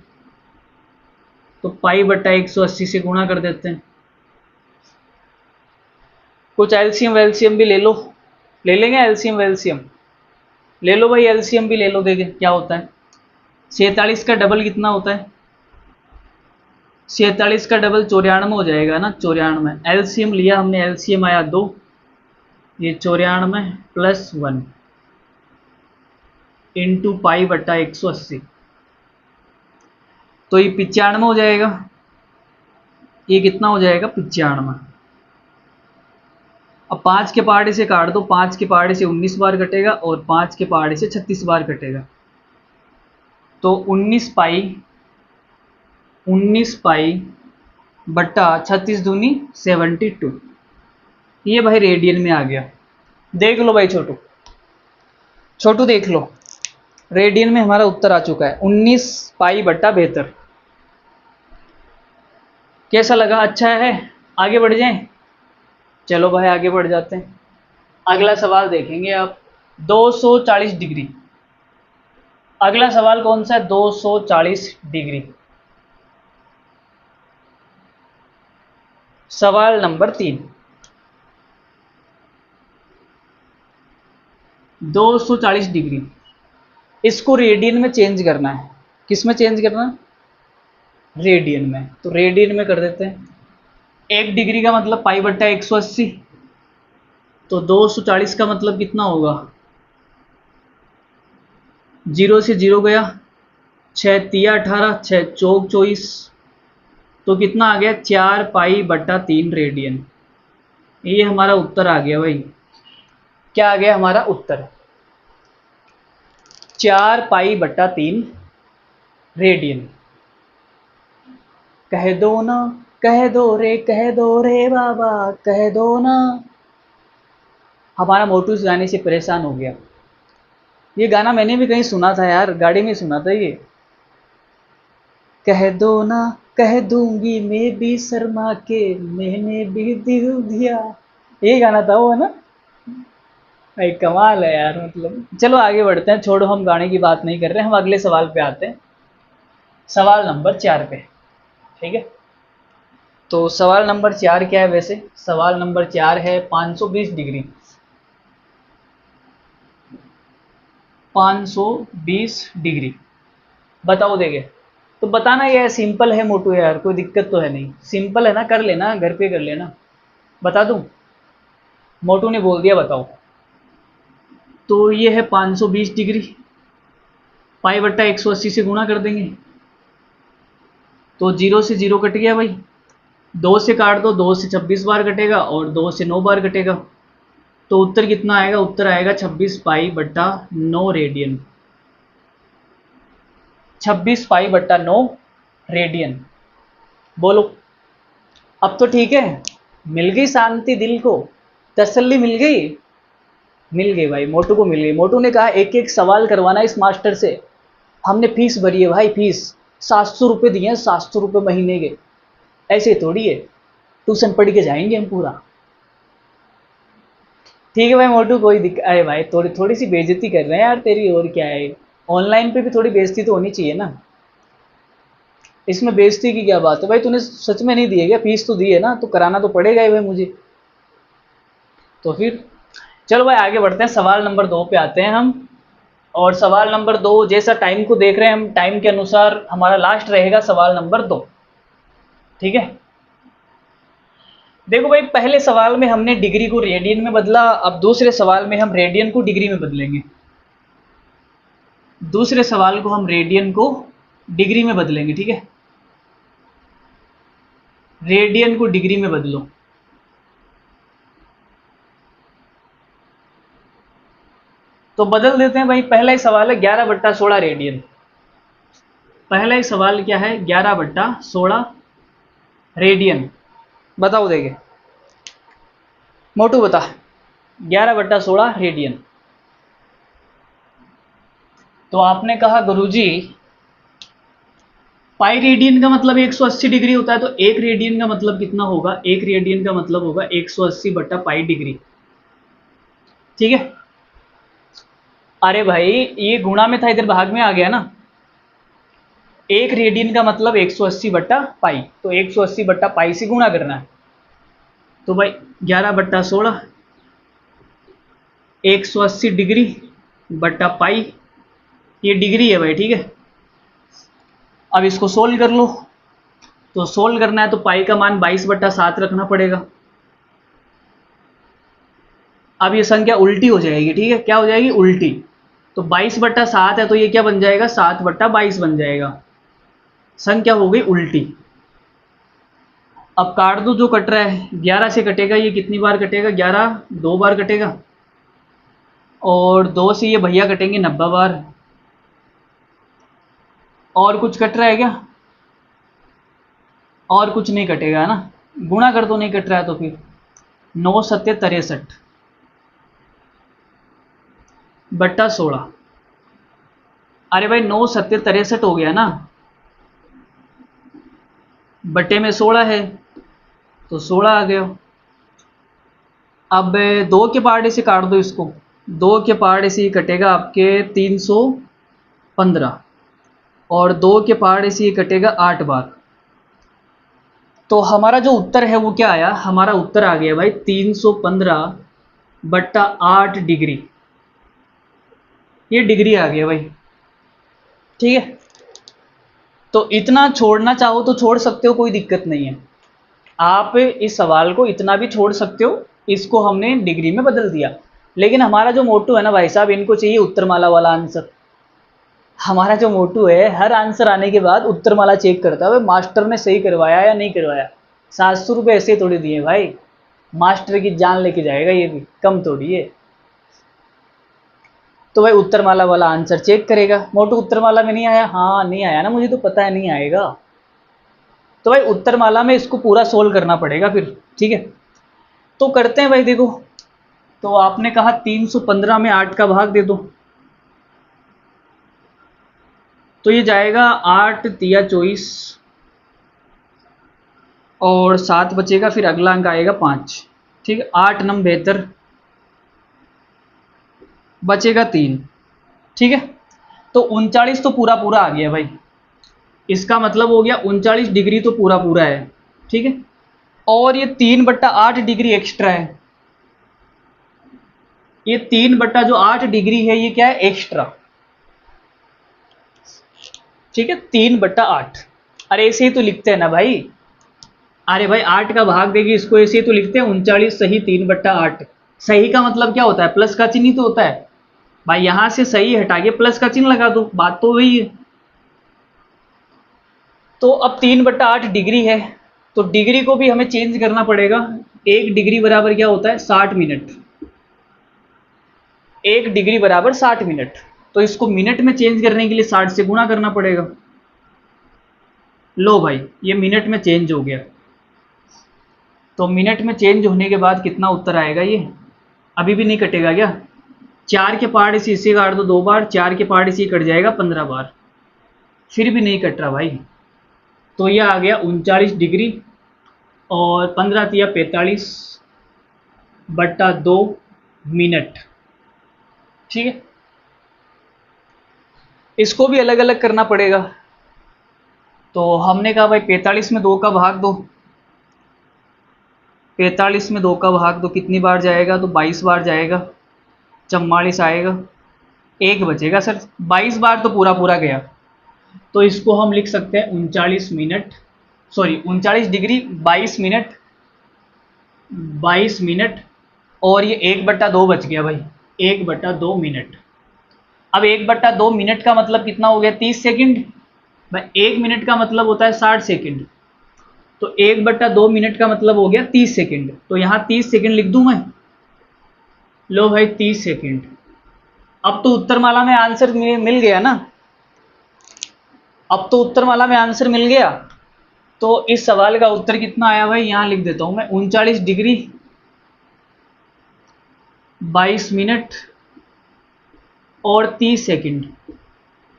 तो पाई बट्टा 180 से गुणा कर देते हैं। कुछ एलसीएम वेलसीएम भी ले लो, ले लेंगे एलसीएम वेलसीएम, ले लो भाई एलसीएम भी ले लो, देखें क्या होता है। 47 का डबल कितना होता है, 47 का डबल 94 हो जाएगा ना, 94। एलसीएम लिया हमने, एलसीएम आया 2, ये 94 प्लस 1 इंटू पाई बट्टा 180, तो ये 95 हो जाएगा। ये कितना हो जाएगा, 95। अब 5 के पहाड़े से काट दो, 5 के पहाड़े से 19 बार कटेगा और 5 के पहाड़े से 36 बार कटेगा। तो 19 पाई बट्टा 36 दूनी 72, ये भाई रेडियन में आ गया। देख लो भाई छोटू, छोटू देख लो, रेडियन में हमारा उत्तर आ चुका है 19 पाई बट्टा 72। कैसा लगा, अच्छा है, आगे बढ़ जाएं। चलो भाई आगे बढ़ जाते हैं, अगला सवाल देखेंगे आप। 240 डिग्री, अगला सवाल कौन सा है, 240 डिग्री। सवाल नंबर 3। 240 डिग्री, इसको रेडियन में चेंज करना है। किस में चेंज करना है, रेडियन में। तो रेडियन में कर देते हैं। 1 डिग्री का मतलब पाई बट्टा 180, तो 240 का मतलब कितना होगा, 0 से 0 गया, 6 तिया 18, 6 चौक 24, तो कितना आ गया, 4 पाई बट्टा 3 रेडियन। ये हमारा उत्तर आ गया भाई। क्या आ गया हमारा उत्तर, 4 पाई बट्टा 3 रेडियन। कह दो ना, कह दो रे, कह दो रे बाबा, कह दो ना। हमारा मोटू इस गाने से परेशान हो गया। ये गाना मैंने भी कहीं सुना था यार, गाड़ी में सुना था ये। कह दो ना, कह दूंगी मैं भी शर्मा के, मैंने भी दिल दिया। ये गाना था वो, है ना भाई? कमाल है यार, मतलब। चलो आगे बढ़ते हैं, छोड़ो, हम गाने की बात नहीं कर रहे, हम अगले सवाल पे आते हैं। सवाल नंबर 4 पे। ठीक है, तो सवाल नंबर 4 क्या है वैसे? सवाल नंबर 4 है 520 डिग्री। 520 डिग्री बताओ देंगे? तो बताना, ये सिंपल है मोटू यार, कोई दिक्कत तो है नहीं, सिंपल है ना, कर लेना, घर पे कर लेना। बता दूं? मोटू ने बोल दिया बताओ। तो ये है 520 डिग्री, पाई बट्टा 180 से गुणा कर देंगे, तो जीरो से जीरो कट गया भाई, दो से काट दो, दो से 26 बार कटेगा और दो से 9 बार कटेगा। तो उत्तर कितना आएगा? उत्तर आएगा 26 पाई बट्टा 9 रेडियन। 26 पाई बट्टा 9 रेडियन। बोलो, अब तो ठीक है, मिल गई शांति दिल को, तसल्ली मिल गई। मिल गई भाई, मोटू को मिल गई। मोटू ने कहा एक एक सवाल करवाना इस मास्टर से, हमने फीस भरी है भाई, फीस 700 रुपये दिए हैं, 700 रुपये महीने के। ऐसे थोड़ी है, ट्यूशन पढ़ के जाएंगे हम पूरा। ठीक है भाई मोटू, कोई दिक्कत? अरे भाई थोड़ी थोड़ी सी बेइज्जती कर रहे हैं यार तेरी, और क्या है, ऑनलाइन पे भी थोड़ी बेइज्जती तो होनी चाहिए ना। इसमें बेइज्जती की क्या बात है भाई? तूने सच में नहीं दिए क्या? फीस तो दी है ना, तो कराना तो पड़ेगा ही भाई मुझे। तो फिर चलो भाई आगे बढ़ते हैं, सवाल नंबर 2 पे आते हैं हम। और सवाल नंबर 2, जैसा टाइम को देख रहे हैं हम, टाइम के अनुसार हमारा लास्ट रहेगा सवाल नंबर 2। ठीक है, देखो भाई, पहले सवाल में हमने डिग्री को रेडियन में बदला, अब दूसरे सवाल में हम रेडियन को डिग्री में बदलेंगे। दूसरे सवाल को हम रेडियन को डिग्री में बदलेंगे। ठीक है, रेडियन को डिग्री में बदलो। तो बदल देते हैं भाई, पहला ही सवाल है 11/16 रेडियन। पहला ही सवाल क्या है? 11/16 रेडियन। बताओ देंगे? मोटू बता, 11/16 रेडियन। तो आपने कहा गुरुजी, पाई रेडियन का मतलब 180 डिग्री होता है, तो एक रेडियन का मतलब कितना होगा? एक रेडियन का मतलब होगा 180/पाई डिग्री। ठीक है, अरे भाई ये गुणा में था, इधर भाग में आ गया ना। एक रेडियन का मतलब 180/पाई, तो 180/पाई से गुणा करना है। तो भाई 11/16, 180 डिग्री बट्टा पाई, ये डिग्री है भाई। ठीक है, अब इसको सोल्व कर लो। तो सोल्व करना है तो पाई का मान 22/7 रखना पड़ेगा। अब ये संख्या उल्टी हो जाएगी। ठीक है, क्या हो जाएगी? उल्टी। तो 22/7 है, तो ये क्या बन जाएगा? 7/22 बन जाएगा। संख्या हो गई उल्टी। अब काट दो, जो कट रहा है 11 से कटेगा, ये कितनी बार कटेगा? 11 2 बार कटेगा, और 2 से ये भैया कटेंगे 90 बार। और कुछ कट रहा है क्या? और कुछ नहीं कटेगा, है ना? गुणा कर दो, नहीं कट रहा है तो फिर 9×7=63/16। अरे भाई 9×7=63 हो गया ना, बटे में 16 है, तो 16 आ गया। अब 2 के पहाड़े से काट दो इसको, 2 के पहाड़े से ये कटेगा आपके 315, और 2 के पहाड़े से ये कटेगा 8 बार। तो हमारा जो उत्तर है वो क्या आया? हमारा उत्तर आ गया भाई 315/8 डिग्री। ये डिग्री आ गया भाई। ठीक है, तो इतना छोड़ना चाहो तो छोड़ सकते हो, कोई दिक्कत नहीं है। आप इस सवाल को इतना भी छोड़ सकते हो, इसको हमने डिग्री में बदल दिया। लेकिन हमारा जो मोटू है ना भाई साहब, इनको चाहिए उत्तरमाला वाला आंसर। हमारा जो मोटू है, हर आंसर आने के बाद उत्तरमाला चेक करता है, मास्टर ने सही करवाया या नहीं करवाया। 700 रुपये ऐसे थोड़ी दिए भाई, मास्टर की जान लेके जाएगा, ये भी कम थोड़ी है। तो भाई उत्तरमाला वाला आंसर चेक करेगा। मोटू उत्तरमाला में नहीं आया? हाँ नहीं आया ना, मुझे तो पता है नहीं आएगा। तो भाई उत्तरमाला में इसको पूरा सोल्व करना पड़ेगा फिर। ठीक है, तो करते हैं भाई। देखो, तो आपने कहा 315 में 8 का भाग दे दो। तो ये जाएगा 8 तिया 24 और 7 बचेगा, फिर अगला अंक आएगा 5। ठीक है, 8 नम 72, बचेगा 3। ठीक है, तो 39 तो पूरा पूरा आ गया भाई, इसका मतलब हो गया 39 डिग्री तो पूरा पूरा है। ठीक है, और ये 3/8 डिग्री एक्स्ट्रा है, ये 3/8 डिग्री है, ये क्या है, एक्स्ट्रा। ठीक है, 3/8। अरे ऐसे ही तो लिखते हैं ना भाई, अरे भाई 8 का भाग देगी इसको, ऐसे ही तो लिखते हैं 39 सही 3/8। सही का मतलब क्या होता है, प्लस का चिन्ह ही तो होता है भाई, यहां से सही हटा के प्लस का चिन्ह लगा दो, बात तो वही है। तो अब 3/8 डिग्री है, तो डिग्री को भी हमें चेंज करना पड़ेगा। 1 डिग्री बराबर क्या होता है, 60 मिनट। 1 डिग्री बराबर 60 मिनट, तो इसको मिनट में चेंज करने के लिए 60 से गुणा करना पड़ेगा। लो भाई, ये मिनट में चेंज हो गया, तो मिनट में चेंज होने के बाद कितना उत्तर आएगा, ये अभी भी नहीं कटेगा क्या, 4 के पार्ट इसे काट दो 2 बार, 4 के पार्ट इसे कट जाएगा 15 बार, फिर भी नहीं कट रहा भाई। तो यह आ गया 39 डिग्री और 15 तिया 45/2 मिनट। ठीक है, इसको भी अलग अलग करना पड़ेगा। तो हमने कहा भाई 45 में 2 का भाग दो, 45 में 2 का भाग दो कितनी बार जाएगा, तो 22 बार जाएगा, 44 आएगा, एक बचेगा सर, 22 बार तो पूरा पूरा गया, तो इसको हम लिख सकते हैं 39 minute, sorry 39 degree 22 minute, 22 minute, और ये 1/2 बच गया भाई, 1/2 मिनट। अब 1/2 मिनट का मतलब कितना हो गया, 30 सेकंड भाई, 1 मिनट का मतलब होता है 60 सेकंड, तो 1/2 मिनट का मतलब हो गया 30 सेकंड, तो यहाँ 30 सेकंड लिख दूं मैं। लो भाई 30 सेकंड। अब तो उत्तरमाला में आंसर मिल गया ना, अब तो उत्तरमाला में आंसर मिल गया। तो इस सवाल का उत्तर कितना आया भाई, यहां लिख देता हूं मैं, 39 डिग्री 22 मिनट और 30 सेकंड।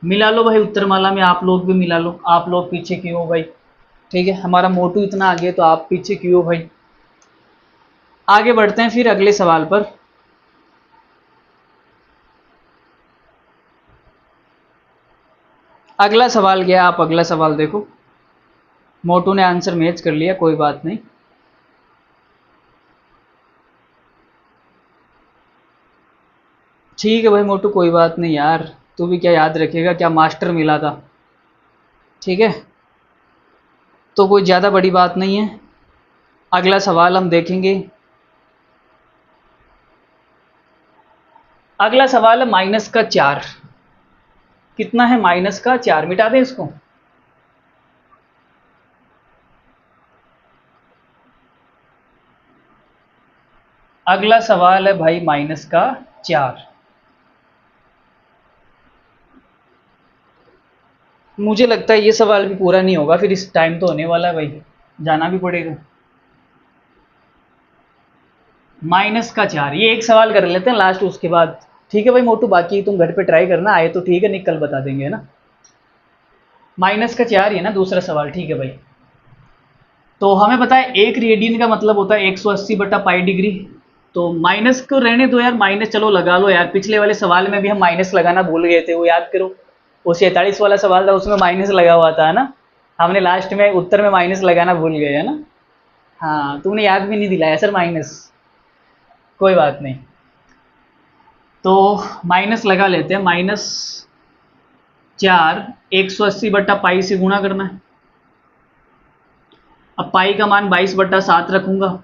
मिला लो भाई उत्तरमाला में, आप लोग भी मिला लो, आप लोग पीछे क्यों हो भाई। ठीक है, हमारा मोटू इतना आगे, तो आप पीछे क्यों हो भाई। आगे बढ़ते हैं फिर अगले सवाल पर। अगला सवाल क्या है, आप अगला सवाल देखो। मोटू ने आंसर मैच कर लिया, कोई बात नहीं। ठीक है भाई मोटू, कोई बात नहीं यार, तू भी क्या याद रखेगा, क्या मास्टर मिला था। ठीक है, तो कोई ज़्यादा बड़ी बात नहीं है। अगला सवाल हम देखेंगे। अगला सवाल है -4। कितना है, -4, मिटा दें इसको। अगला सवाल है भाई -4। मुझे लगता है ये सवाल भी पूरा नहीं होगा, फिर इस टाइम तो होने वाला है भाई, जाना भी पड़ेगा। -4, ये एक सवाल कर लेते हैं लास्ट, उसके बाद ठीक है भाई मोटू, बाकी तुम घर पे ट्राई करना, आए तो ठीक है, नहीं कल बता देंगे, है ना। -4 ही है ना दूसरा सवाल, ठीक है भाई। तो हमें पता है 1 रेडियन का मतलब होता है 180/π डिग्री। तो माइनस को रहने दो यार, माइनस चलो लगा लो यार, पिछले वाले सवाल में भी हम माइनस लगाना भूल गए थे, वो याद करो। वो 47 वाला सवाल था, उसमें माइनस लगा हुआ था, है ना। हमने लास्ट में उत्तर में माइनस लगाना भूल गए, है ना। हाँ, तुमने याद भी नहीं दिलाया सर माइनस, कोई बात नहीं। तो माइनस लगा लेते हैं, -4 180/π से गुणा करना है। अब पाई का मान 22/7 रखूंगा।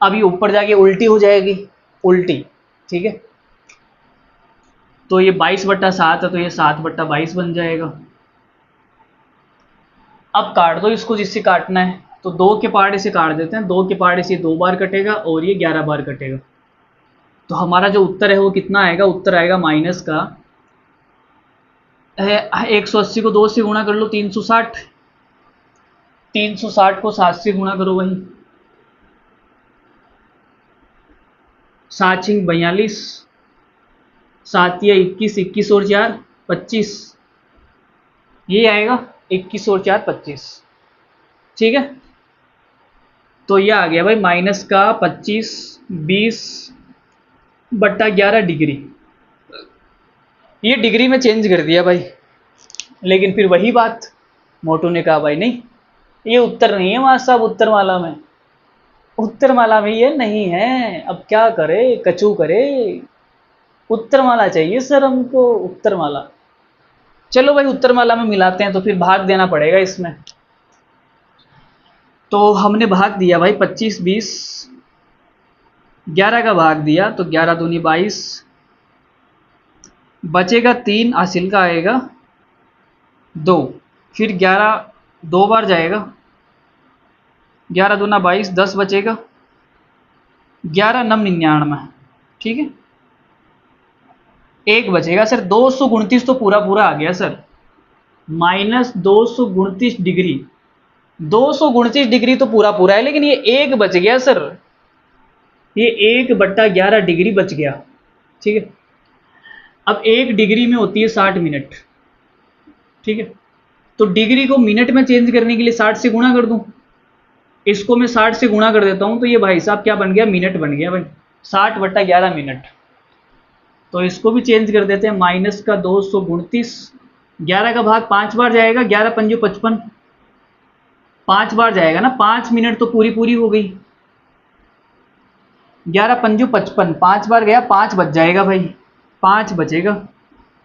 अब ये ऊपर जाके उल्टी हो जाएगी, उल्टी। ठीक है, तो ये 22/7 है, तो ये 7/22 बन जाएगा। अब काट दो इसको जिससे काटना है, तो 2 के पार्ट इसे काट देते हैं, 2 के पार्ट इसे 2 बार कटेगा और ये 11 बार कटेगा। तो हमारा जो उत्तर है वो कितना आएगा, उत्तर आएगा माइनस का 180 को 2 से गुणा कर लो 360, 360 को 7 से गुणा करो वही, 7 × 42, 7 या 21, 21 और 4 25, ये आएगा 21 और 4 25, ठीक है। तो ये आ गया भाई माइनस का 25 20/11 डिग्री। ये डिग्री में चेंज कर दिया भाई, लेकिन फिर वही बात, मोटू ने कहा भाई नहीं, ये उत्तर नहीं है वहाँ साहब, उत्तरमाला में ये नहीं है। अब क्या करे, कचू करे, उत्तरमाला चाहिए सर हमको, उत्तरमाला। चलो भाई उत्तरमाला में मिलाते हैं, तो फिर भाग देना पड़ेगा इसमें। तो हमने भाग दिया भाई 25 20, 11 का भाग दिया, तो 11 दूनी 22, बचेगा 3, हासिल का आएगा 2, फिर 11 2 बार जाएगा, 11 दूना 22, 10 बचेगा, 11 9 99, ठीक है। 1 बचेगा सर, 229 तो पूरा पूरा आ गया सर, माइनस 229 डिग्री, 229 डिग्री तो पूरा पूरा है, लेकिन ये 1 बच गया सर, ये 1/11 डिग्री बच गया, ठीक है। अब 1 डिग्री में होती है 60 मिनट, ठीक है। तो डिग्री को मिनट में चेंज करने के लिए 60 से गुणा कर दूं, इसको मैं 60 से गुणा कर देता हूं, तो ये भाई साहब क्या बन गया, मिनट बन गया भाई, 60/11 मिनट। तो इसको भी चेंज कर देते हैं, माइनस का 229, 11 का भाग 5 बार जाएगा, 11 पंजो 55, 5 बार जाएगा ना, 5 मिनट तो पूरी पूरी हो गई, 11 पंजो 55, 5 बार गया, 5 बच जाएगा भाई, 5 बचेगा,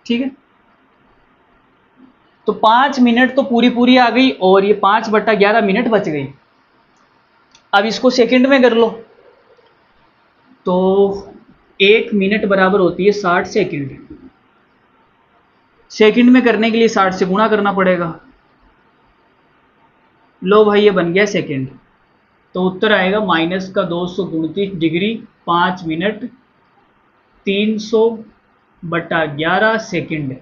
ठीक है। तो 5 मिनट तो पूरी पूरी आ गई, और ये 5/11 मिनट बच गई। अब इसको सेकंड में कर लो, तो 1 मिनट बराबर होती है 60 सेकंड, सेकंड में करने के लिए 60 से गुणा करना पड़ेगा। लो भाई ये बन गया सेकंड, तो उत्तर आएगा माइनस का 229 डिग्री 5 मिनट 300/11 सेकंड।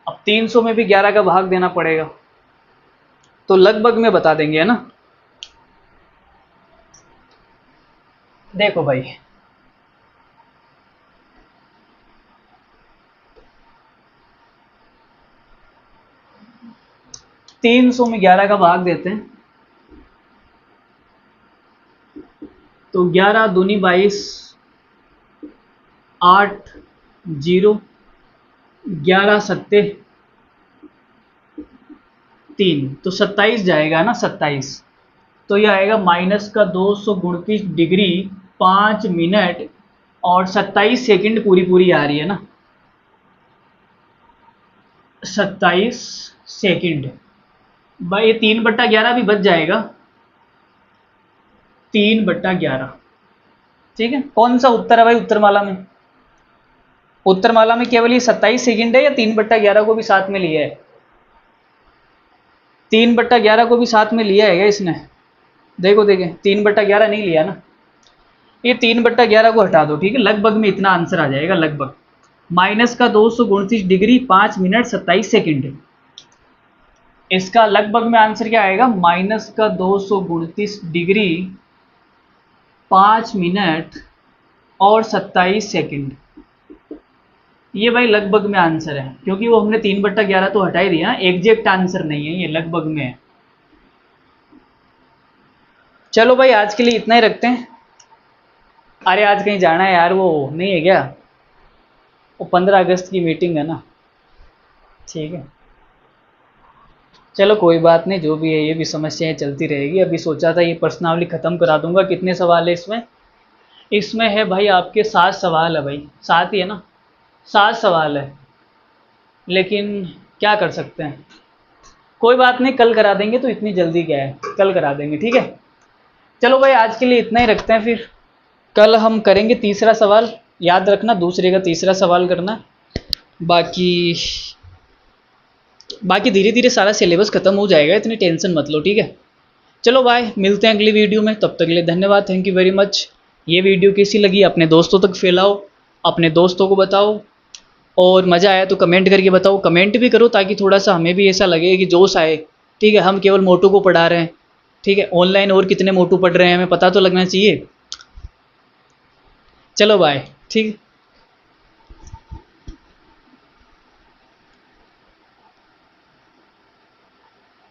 अब 300 में भी 11 का भाग देना पड़ेगा, तो लगभग में बता देंगे, है ना। देखो भाई, तीन सौ में 11 का भाग देते हैं, तो 11 दूनी 22, 8 0, 11 सत्ते 3, तो 27 जाएगा ना, 27। तो यह आएगा माइनस का 229 डिग्री 5 मिनट और 27 सेकंड पूरी पूरी आ रही है ना, 27 सेकंड भाई, ये 3/11 भी बच जाएगा, 3/11, ठीक है। कौन सा उत्तर है भाई उत्तरमाला में, उत्तरमाला में केवल ये 27 सेकंड है, या 3/11 को भी साथ में लिया है, 3/11 को भी साथ में लिया है क्या इसने, देखो देखें, 3/11 नहीं लिया ना, ये 3/11 को हटा दो, ठीक है। लगभग में इतना आंसर आ जाएगा, लगभग माइनस का 229 डिग्री 5 मिनट 27 सेकंड। इसका लगभग में आंसर क्या आएगा, माइनस का 229 डिग्री 5 मिनट और 27 सेकंड। ये भाई लगभग में आंसर है, क्योंकि वो हमने 3/11 तो हटा ही दिया, एग्जैक्ट आंसर नहीं है, ये लगभग में है। चलो भाई आज के लिए इतना ही रखते हैं। अरे आज कहीं जाना है यार, वो नहीं है क्या, वो 15 अगस्त की मीटिंग है ना, ठीक है। चलो कोई बात नहीं, जो भी है ये भी समस्याएं चलती रहेगी। अभी सोचा था ये प्रश्नावली ख़त्म करा दूंगा। कितने सवाल है इसमें, इसमें है भाई आपके 7 सवाल है भाई, 7 ही है ना, 7 सवाल है, लेकिन क्या कर सकते हैं, कोई बात नहीं, कल करा देंगे, तो इतनी जल्दी क्या है, कल करा देंगे, ठीक है। चलो भाई आज के लिए इतना ही रखते हैं, फिर कल हम करेंगे तीसरा सवाल, याद रखना दूसरे का तीसरा सवाल करना। बाकी धीरे धीरे सारा सिलेबस खत्म हो जाएगा, इतनी टेंशन मत लो, ठीक है। चलो बाय, मिलते हैं अगली वीडियो में, तब तक के लिए धन्यवाद, थैंक यू वेरी मच। ये वीडियो कैसी लगी अपने दोस्तों तक फैलाओ, अपने दोस्तों को बताओ, और मज़ा आया तो कमेंट करके बताओ, कमेंट भी करो ताकि थोड़ा सा हमें भी ऐसा लगे कि जोश आए, ठीक है। हम केवल मोटू को पढ़ा रहे हैं, ठीक है, ऑनलाइन और कितने मोटू पढ़ रहे हैं हमें पता तो लगना चाहिए। चलो बाय, ठीक है।